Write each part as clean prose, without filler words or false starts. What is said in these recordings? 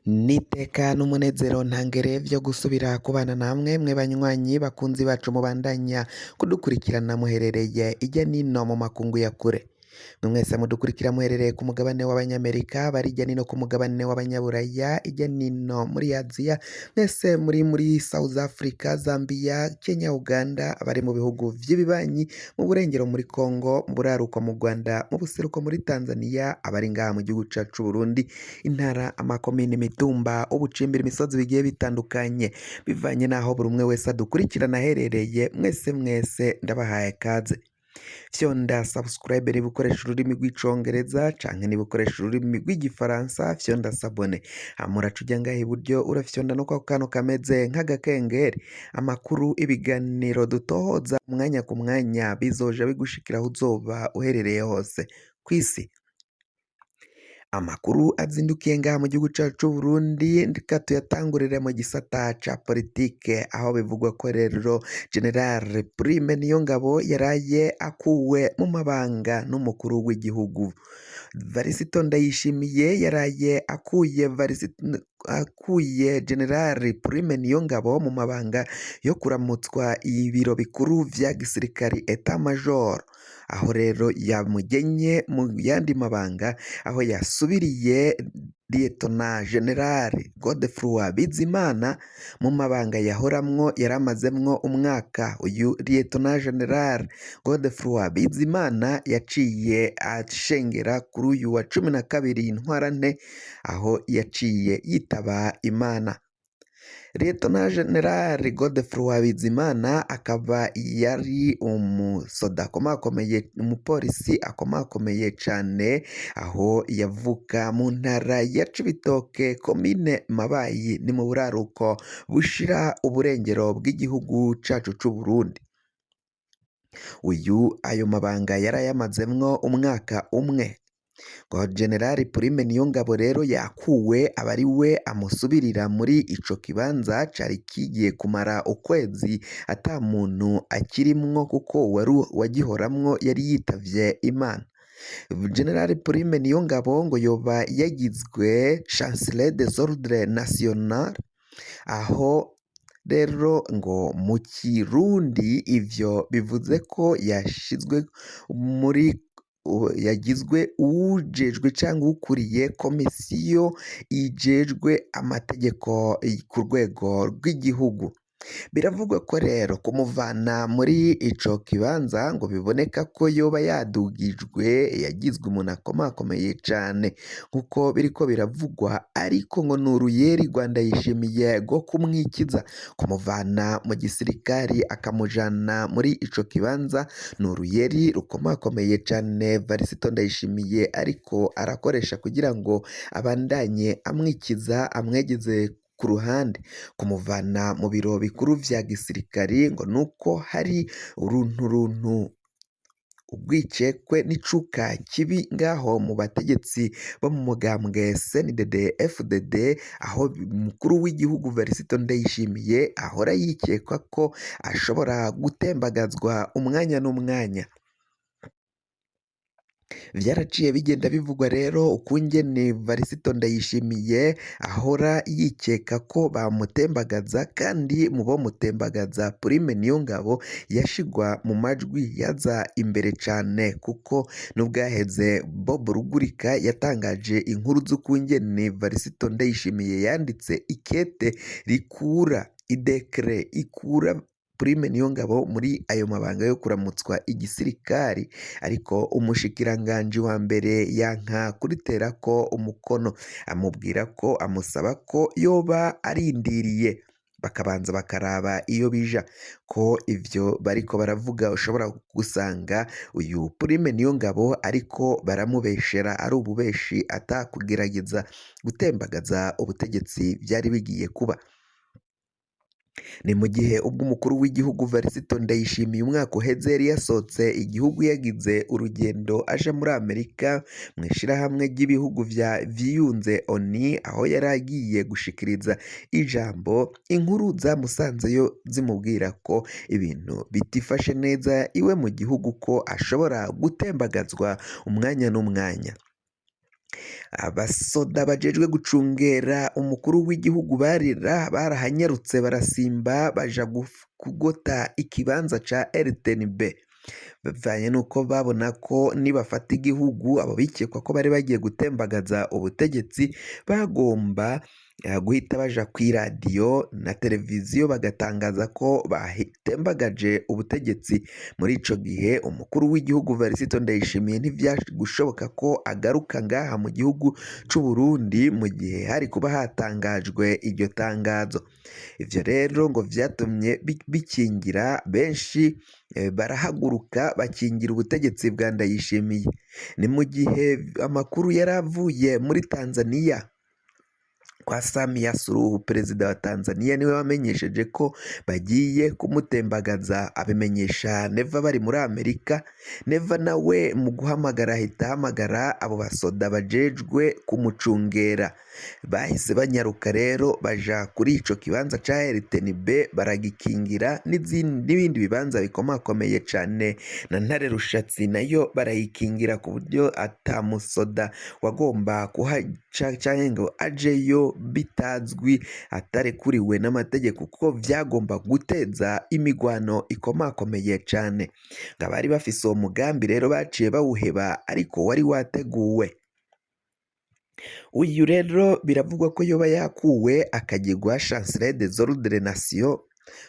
Niteka n'umunezero ntangere vyo gusubira kubana namwe mwe banywanyi bakunzi bacu mubandanya kudukurikirana muherereye irya nino mu makungu ya kure. Mwe mwese mudukurikira muherereye ku mugabane w'abanyamerika, bari irya nino ku mugabane w'abanyaburaya, irya nino muri Aziya, mwese muri South Africa, Zambia, Kenya, Uganda, abari mu bihugu vy'ibibanyi, mu burengero muri Congo, mu buraruko mu Rwanda, mu buseruko muri Tanzania, abari ngaha mu gihugu cacu Burundi, intara, amakomine, imitumba, ubucimbira, imisozi bigiye bitandukanye, bivanye naho buri umwe wese adukurikirana aherereye. Mwese ndabahaye kaze. Fyonda subscribe niba ukoresha ururimi rw'icongereza canke niba ukoresha ururimi rw'igifaransa, fyonda sabone. Hamuraca ujya ngaha iburyo urafyonda no kwa kantu kameze nk'agakengeri. Amakuru, ibiganiro dutohoza umwanya ku mwanya bizoja bigushikira aho uzoba uherereye hose kw'isi. Amakuru azindukiye ngaha mu gihugu cacu Burundi, ndika tuyatangurire mu gisata ca politike, aho bivugwa ko rero General Prime Niyongabo yaraye akuwe mu mabanga n'umukuru w'igihugu Varisito Ndayishimiye. Yaraye akuye General Prime Niyongabo mu mabanga yo kuramutswa ibiro bikuru vya gisirikari Etat Major, aho rero yamugenye mu yandi mabanga, aho yasubiriye Lieutenant General Godefroid Bizimana mu mabanga yahoramwo yaramazemwo umwaka. Uyu Lieutenant General Godefroid Bizimana yaciye ashengera kuri uyu wa 12 Ntwarante, aho yaciye yitaba Imana. Lieutenant General Godefroid Bizimana akaba yari umusoda akomakomeye, umupolisi akomakomeye cane, aho yavuka mu ntara ya Cibitoke, komine Mabayi, ni mu buraruko bushira uburengero bw'igihugu cacu c'u Burundi. Uyu ayo mabanga yarayamazemwo umwaka umwe. General Prime Niyongabo rero yakuwe, abari we amusubirira muri ico kibanza cari kigiye kumara ukwezi ata muntu akirimwo, kuko wagihoramwo yari yitavye Imana. General Prime Niyongabo ngo yoba yagizwe Chancelier des Ordres Nationaux, aho rero ngo mu Kirundi ivyo bivuze ko yagizwe uwujejwe cyangwa ukuriye komisiyo ijejwe amategeko ku rwego rw'igihugu. Biravugwa ko rero kumuvana muri ico kibanza ngo biboneka ko yoba yadugijwe, yagizwe umuntu akomakomeye cane nkuko biriko biravugwa, ariko ngo ni uruyeri Rwanda yishimiye rwo kumwikiza, kumuvana mu gisirikari akamujana muri ico kibanza. Ni uruyeri rukomakomeye cane Varisito Ndayishimiye ariko arakoresha kugira ngo abandanye amwikiza, amwegeze ku ruhande. Kumuvana mu biro bikuru vya gisirikari ngo nuko hari uruntu ubwicekwe n'icuka kibi ngaho mu bategetsi bo mu mugambwe CNDD FDD, aho umukuru w'igihugu Varisito Ndayishimiye ahora yikekwa ko ashobora gutembagazwa umwanya n'umwanya. Vyaraciye bigenda bivugwa rero ukungene Varisito Ndayishimiye ahora yikeka ko bamutembagaza, kandi mu bo mutembagaza Prime Niyongabo yashigwa mu majwi yaza imbere cane, kuko n'ubwaheze Bob Rugurika yatangaje inkuru z'ukungene Varisito Ndayishimiye yanditse ikete rikura idekre ikura Prime Niyongabo muri ayo mabanga yo kuramutswa igisirikari, ariko umushikiranganji wa mbere yanka kuriterako umukono, amubwira ko amusaba ko yoba arindiriye bakabanza bakaraba iyo bija, ko ivyo bariko baravuga ushobora gusanga uyu Prime Niyongabo ariko baramubeshera, ari ububeshi atakugerageza gutembagaza ubutegetsi vyari bigiye kuba. Ni mu gihe ubwo umukuru w'igihugu Varisito Ndayishimiye umwaka uheze yari yasohotse igihugu yagize urugendo aje muri Amerika mu ishirahamwe ry'ibihugu vyiyunze ONU, aho yari agiye gushikiriza ijambo. Inkuru zamusanzeyo zimubwira ko ibintu bitifashe neza iwe mu gihugu, ko ashobora gutembagazwa umwanya n'umwanya. abasoda bajejwe gucungera umukuru w'igihugu barahanyarutse barasimba baja kugota ikibanza ca RTNB bivanye n'uko babona ko nibafata igihugu abo bikekwa ko bari bagiye gutembagaza ubutegetsi bagomba guhita baja kw'iradiyo na televiziyo bagatangaza ko batembagaje ubutegetsi. Muri ico gihe umukuru w'igihugu Varisito Ndayishimiye ntivyagushoboka ko agaruka ngaha mu gihugu c'u Burundi mu gihe hari kuba hatangajwe iryo tangazo. Ivyo rero ngo vyatumye bikingira benshi barahaguruka bakingira ubutegetsi bwa Ndayishimiye. Ni mu gihe amakuru yaravuye muri Tanzania kwa Samia Suluhu, perezida wa Tanzania niwe wamenyesheje ko bagiye kumutembagaza, abimenyesha Neva bari muri Amerika. Neva nawe mu guhamagara ahita ahamagara abo basoda bajejwe kumucungera, bahise banyaruka rero baja kuri ico kibanza ca RTNB baragikingira, n'ibindi bibanza bikomakomeye cane na Ntare Rushatsi nayo barayikingira ku buryo ata musoda wagomba kuhaca canke ngo ajeyo bitazwi atarekuriwe n'amategeko, kuko vyagomba guteza imigwano ikomakomeye cane. Ngabari bafise uwo mugambi rero baciye bawuheba, ariko wari wateguwe. Uyu rero biravugwa ko yoba yakuwe akagirwa chancelier des ordres de nation.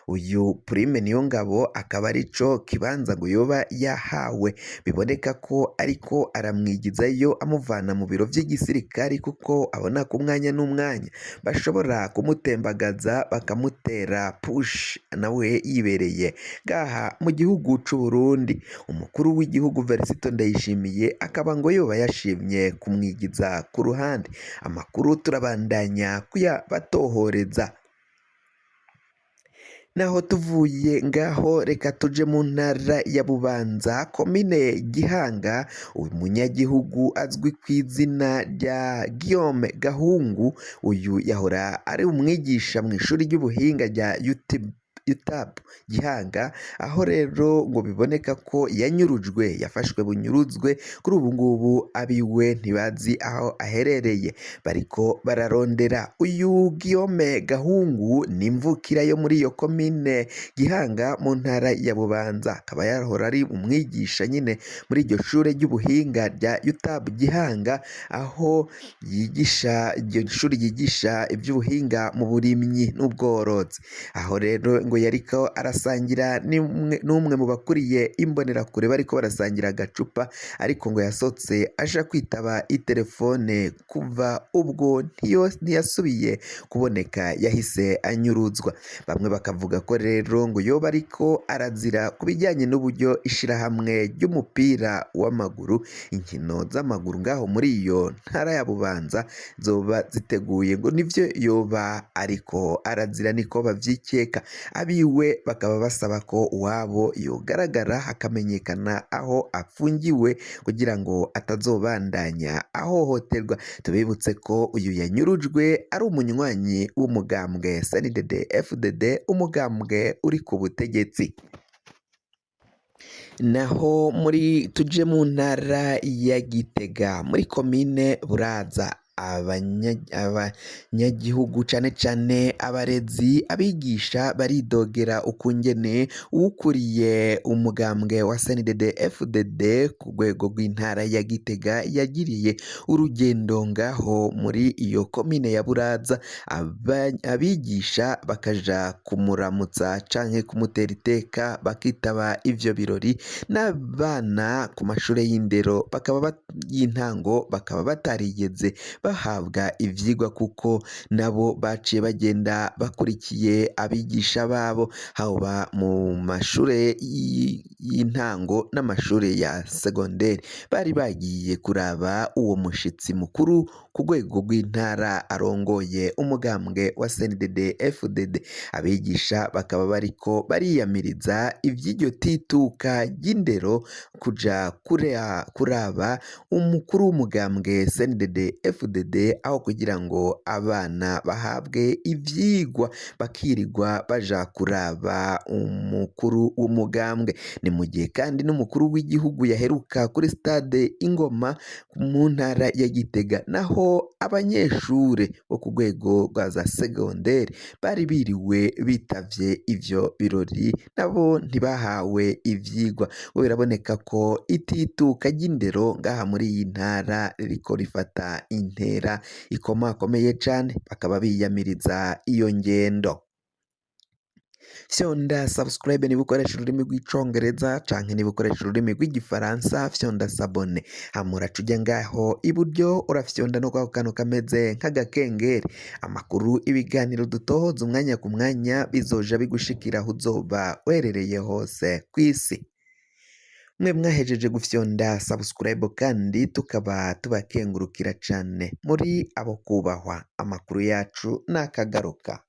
Uyu Prime Niyongabo akaba arico kibanza ngo yoba yahawe, biboneka ko ariko aramwigizayo amuvana mu biro vy'igisirikari, kuko abona ku mwanya n'umwanya bashobora kumutembagaza bakamutera push nawe yibereye ngaha mu gihugu c'u Burundi. Umukuru w'igihugu Varisito Ndayishimiye akaba ngo yoba yashimye kumwigiza ku ruhande. Amakuru turabandanya kuyabatohoreza. Naho tuvuye ngaho reka tuje mu ntara ya Bubanza, komine Gihanga. Uyu munyagihugu azwi ku izina rya Guillaume Gahungu, uyu yahora ari umwigisha mu ishuri ry'ubuhinga rya UTAB Gihanga, aho rero ngo biboneka ko yanyurujwe, yafashwe bunyuruzwe. Kuri ubu ngubu abiwe ntibazi aho aherereye, bariko bararondera uyu Guillaume Gahungu. Ni imvukira yo muri iyo komine Gihanga mu ntara ya Bubanza, akaba yahora ari umwigisha nyine muri iryo shure ry'ubuhinga rya UTAB Gihanga, aho yigisha, iryo shuri yigisha iby'ubuhinga mu burimyi n'ubworozi. Aho rero ngo yariko arasangira n'umwe mu bakuriye imbonerakure, bariko barasangira agacupa, ariko ngo yasotse aja kwitaba itelefone, kuva ubwo ntiyasubiye kuboneka, yahise anyuruzwa. Bamwe bakavuga ko rero ngo yoba ariko arazira ku bijyanye n'uburyo ishirahamwe ry'umupira w'amaguru, inkino z'amaguru ngaho muri iyo ntara ya Bubanza zoba ziteguye, ngo nivyo yoba ariko arazira, niko bavyikeka. Abiwe bakaba basaba ko uwabo yogaragara hakamenyekana aho afungiwe, kugira ngo atazobandanya ahohoterwa. Tubibutse ko uyu yanyurujwe ari umunywanyi w'umugambwe CNDD-FDD, umugambwe uri ku butegetsi. Naho tuje mu ntara ya Gitega muri komine Buraza, abanyagihugu cane cane abarezi, abigisha baridogera ukungene ukuriye umugambwe wa CNDD-FDD ku rwego rw'intara ya Gitega yagiriye urugendo ngaho muri iyo komine ya Buraza, abigisha bakaja kumuramutsa canke kumutera iteka bakitaba ivyo birori, n'abana ku mashure y'indero y'intango bakaba batarigeze bahabwa ivyigwa, kuko nabo baciye bagenda bakurikiye abigisha babo, haba mu mashure y'intango n'amashure ya segonderi. Bari bagiye kuraba uwo mushitsi mukuru ku rwego rw'intara arongoye umugambwe wa CNDD-FDD. Abigisha bakaba bariko bariyamiriza ivy'iryo tituka ry'indero, kuja kuraba umukuru w'umugambwe CNDD-FDD CNDD-FDD aho kugira ngo abana bahabwe ivyigwa bakirirwa baja kuraba umukuru w'umugambwe. Ni mu gihe kandi n'umukuru w'igihugu yaheruka kuri stade Ingoma mu ntara ya Gitega, naho abanyeshure bo ku rwego rwa za segonderi bari biriwe bitavye ivyo birori nabo ntibahawe ivyigwa, ngo biraboneka ko itituka ry'indero ngaha muri iyi ntara ririko rifata intera ikomakomeye cane, bakaba biyamiriza iyo ngendo. Fyonda subscribe niba ukoresha ururimi rw'icongereza canke niba ukoresha ururimi rw'igifaransa, fyonda sabone hama uraca uja ngaho iburyo urafyonda no kwako kantu kameze nk'agakengeri. Amakuru, ibiganiro dutohoza umwanya ku mwanya bizoja bigushikira aho uzoba uherereye hose kw'isi. Mwe mwahejeje gufyonda subscribe kandi tukaba tubakengurukira cane, muri abo kubahwa. Amakuru yacu nakagaruka.